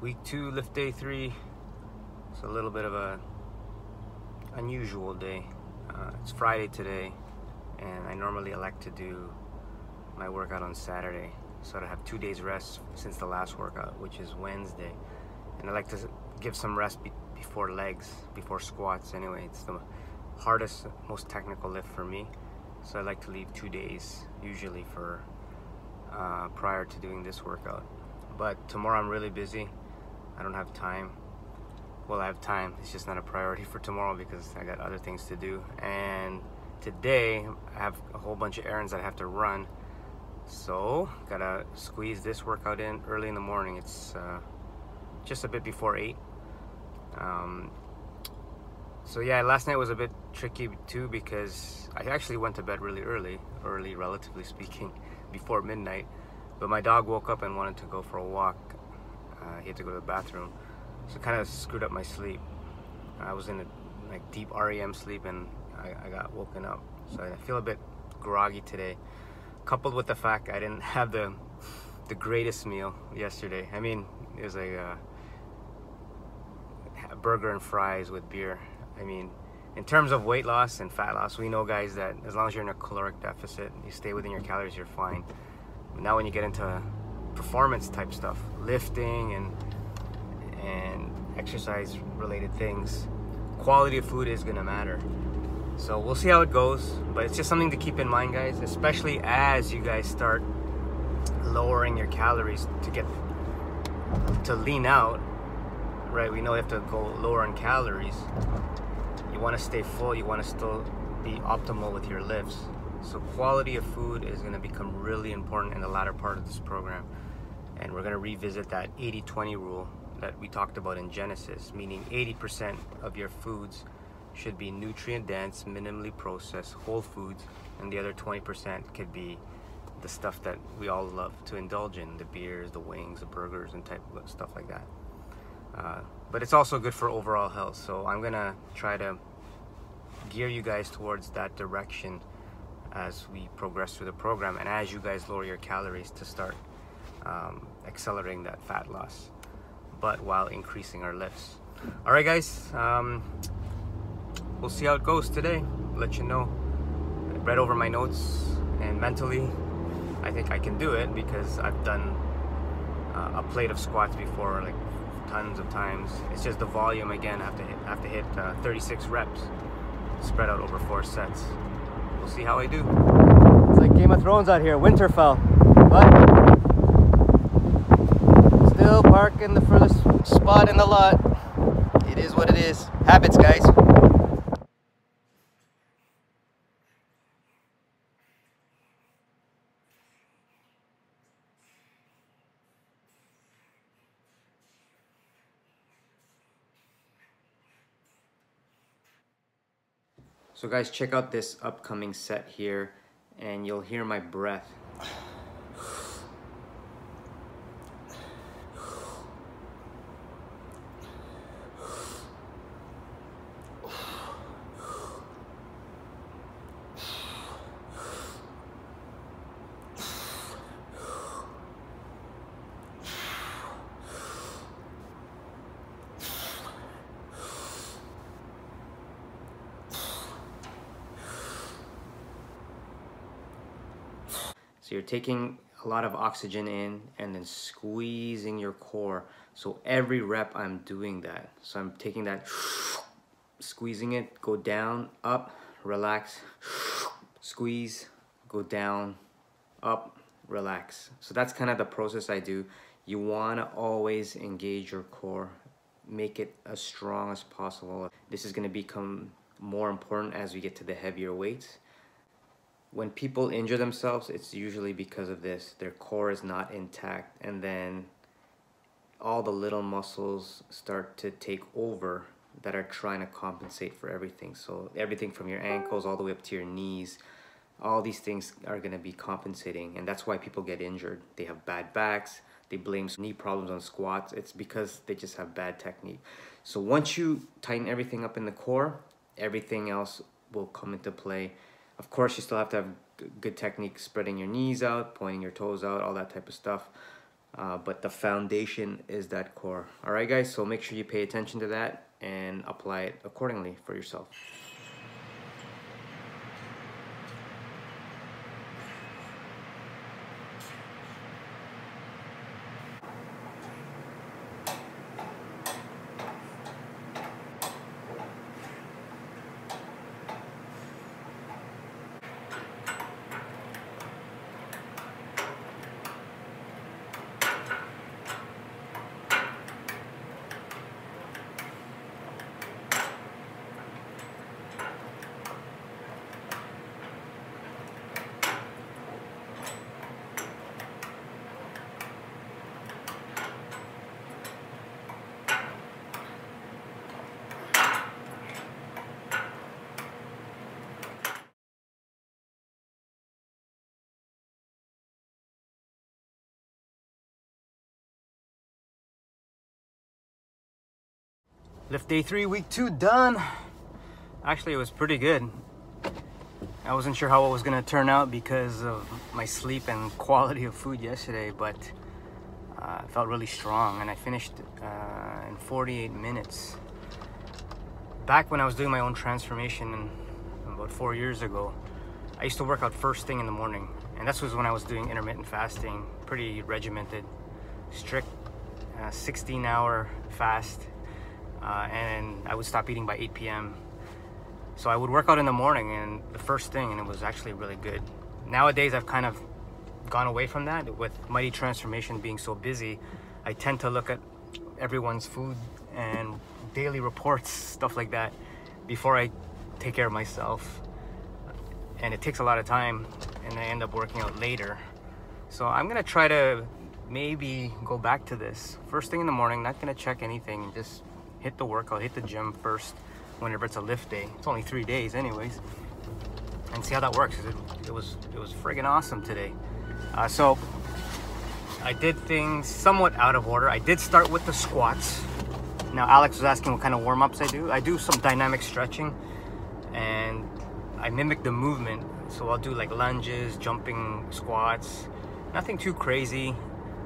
Week 2, lift day 3. It's a little bit of a unusual day. It's Friday today, and I normally elect to do my workout on Saturday, so I have 2 days rest since the last workout, which is Wednesday. And I like to give some rest before legs, before squats. Anyway, it's the hardest, most technical lift for me, so I like to leave 2 days usually for prior to doing this workout. But tomorrow I'm really busy. I don't have time. Well, I have time, it's just not a priority for tomorrow because I got other things to do. And today I have a whole bunch of errands that I have to run, so gotta squeeze this workout in early in the morning. It's just a bit before 8. So yeah, last night was a bit tricky too because I actually went to bed really early relatively speaking, before midnight. But my dog woke up and wanted to go for a walk. He had to go to the bathroom, so kind of screwed up my sleep. I was in a deep REM sleep and I got woken up, so I feel a bit groggy today, coupled with the fact I didn't have the greatest meal yesterday. I mean, it was a burger and fries with beer. I mean, in terms of weight loss and fat loss, we know, guys, that as long as you're in a caloric deficit, you stay within your calories, you're fine. But now when you get into performance type stuff, lifting and exercise related things, quality of food is gonna matter. So we'll see how it goes, but it's just something to keep in mind, guys, especially as you guys start lowering your calories to lean out, right? We know you have to go lower in calories. You want to stay full, you want to still be optimal with your lifts. So quality of food is going to become really important in the latter part of this program. And we're going to revisit that 80-20 rule that we talked about in Genesis, meaning 80% of your foods should be nutrient dense, minimally processed, whole foods, and the other 20% could be the stuff that we all love to indulge in, the beers, the wings, the burgers, and type of stuff like that. But it's also good for overall health, so I'm gonna try to gear you guys towards that direction as we progress through the program, and as you guys lower your calories to start accelerating that fat loss, but while increasing our lifts. All right, guys, we'll see how it goes today. I'll let you know. I read over my notes, and mentally I think I can do it because I've done a plate of squats before, like tons of times. It's just the volume again. I have to hit 36 reps spread out over 4 sets. We'll see how I do. It's like Game of Thrones out here, Winterfell, but still park in the furthest spot in the lot. It is what it is. Habits, guys. So guys, check out this upcoming set here, and you'll hear my breath. So you're taking a lot of oxygen in and then squeezing your core. So every rep I'm doing that. So I'm taking that, squeezing it, go down, up, relax, squeeze, go down, up, relax. So that's kind of the process I do. You want to always engage your core, make it as strong as possible. This is going to become more important as we get to the heavier weights. When people injure themselves, it's usually because of this. Their core is not intact, and then all the little muscles start to take over that are trying to compensate for everything. So everything from your ankles all the way up to your knees, all these things are going to be compensating, and that's why people get injured. They have bad backs, they blame knee problems on squats. It's because they just have bad technique. So once you tighten everything up in the core, everything else will come into play. Of course, you still have to have good technique, spreading your knees out, pointing your toes out, all that type of stuff. but the foundation is that core. All right, guys, so make sure you pay attention to that and apply it accordingly for yourself. Lift day 3, week 2 done. Actually, it was pretty good. I wasn't sure how it was gonna turn out because of my sleep and quality of food yesterday, but I felt really strong, and I finished in 48 minutes. Back when I was doing my own transformation about 4 years ago, I used to work out first thing in the morning, and that was when I was doing intermittent fasting, pretty regimented, strict 16-hour fast. And I would stop eating by 8 p.m. So I would work out in the morning and the first thing, and it was actually really good. Nowadays, I've kind of gone away from that. With Mighty Transformation being so busy, I tend to look at everyone's food and daily reports, stuff like that, before I take care of myself. And it takes a lot of time, and I end up working out later. So I'm gonna try to maybe go back to this. First thing in the morning, not gonna check anything, and just hit the workout, hit the gym first whenever it's a lift day. It's only 3 days anyways, and see how that works. It was friggin' awesome today. So I did things somewhat out of order. I did start with the squats. Now Alex was asking what kind of warm-ups I do. I do some dynamic stretching, and I mimic the movement. So I'll do like lunges, jumping squats, nothing too crazy,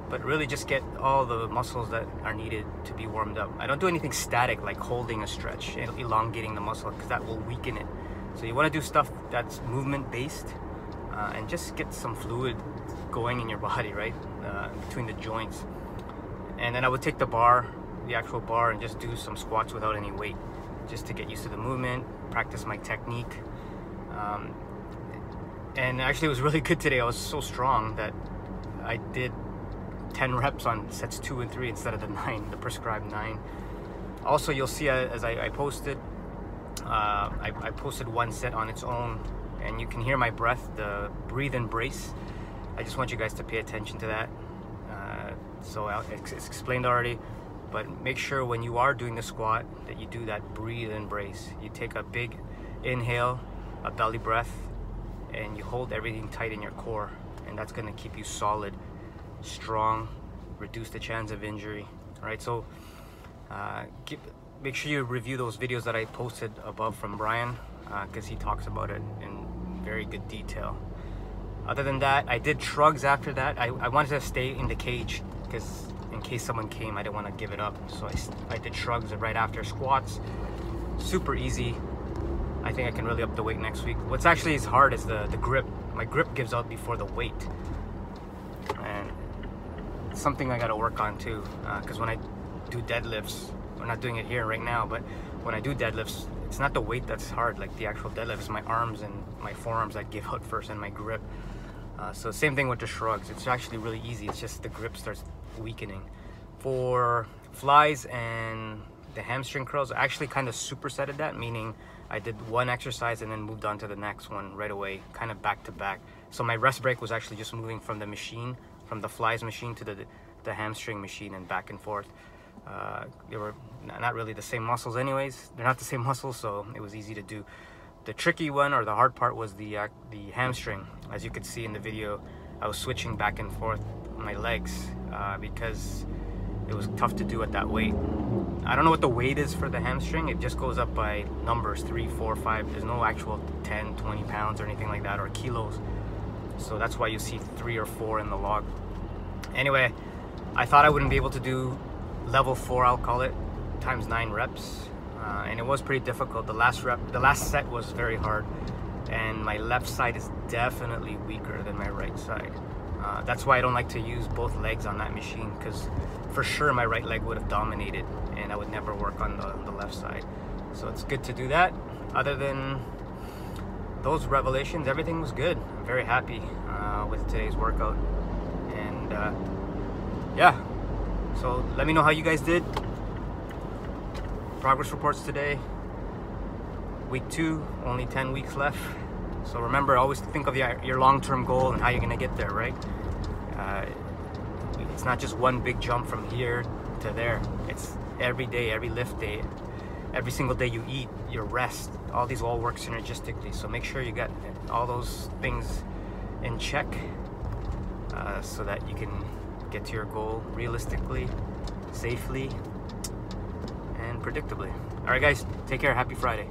but really just get all the muscles that are needed to be warmed up. I don't do anything static like holding a stretch and elongating the muscle, because that will weaken it. So you want to do stuff that's movement based, and just get some fluid going in your body, right, between the joints. And then I would take the bar, the actual bar, and just do some squats without any weight, just to get used to the movement, practice my technique. And actually it was really good today. I was so strong that I did 10 reps on sets 2 and 3 instead of the prescribed 9. Also, you'll see as I posted, I posted one set on its own, and you can hear my breath, the breathe and brace. I just want you guys to pay attention to that. So it's explained already, but make sure when you are doing the squat that you do that breathe and brace. You take a big inhale, a belly breath, and you hold everything tight in your core, and that's going to keep you solid, strong, reduce the chance of injury. All right, so make sure you review those videos that I posted above from Brian, because he talks about it in very good detail. Other than that, I did shrugs after that. I wanted to stay in the cage, because in case someone came, I didn't want to give it up. So I did shrugs right after squats. Super easy. I think I can really up the weight next week. What's actually is hard is the grip. My grip gives out before the weight, and it's something I got to work on too, because when I do deadlifts, we're not doing it here right now, but when I do deadlifts, it's not the weight that's hard. Like the actual deadlift, it's my arms and my forearms that give out first, and my grip. So same thing with the shrugs. It's actually really easy. It's just the grip starts weakening. For flies and the hamstring curls, I actually kind of supersetted that, meaning I did one exercise and then moved on to the next one right away, kind of back to back. So my rest break was actually just moving from the machine, from the flies machine to the hamstring machine, and back and forth. They were not really the same muscles anyways. They're not the same muscles, so it was easy to do. The tricky one, or the hard part, was the hamstring. As you could see in the video, I was switching back and forth my legs because it was tough to do at that weight. I don't know what the weight is for the hamstring. It just goes up by numbers, 3, 4, 5. There's no actual 10, 20 pounds or anything like that, or kilos. So that's why you see 3 or 4 in the log. Anyway, I thought I wouldn't be able to do level 4, I'll call it, times 9 reps. And it was pretty difficult. The last set was very hard, and my left side is definitely weaker than my right side. That's why I don't like to use both legs on that machine, because for sure my right leg would have dominated and I would never work on the left side. So it's good to do that. Other than those revelations, everything was good. I'm very happy with today's workout. And yeah, so let me know how you guys did. Progress reports today. Week 2, only 10 weeks left. So remember, always think of your long-term goal and how you're gonna get there, right? It's not just one big jump from here to there. It's every day, every lift day, every single day you eat, your rest, all these all work synergistically. So make sure you got all those things in check so that you can get to your goal realistically, safely, and predictably. All right, guys, take care. Happy Friday.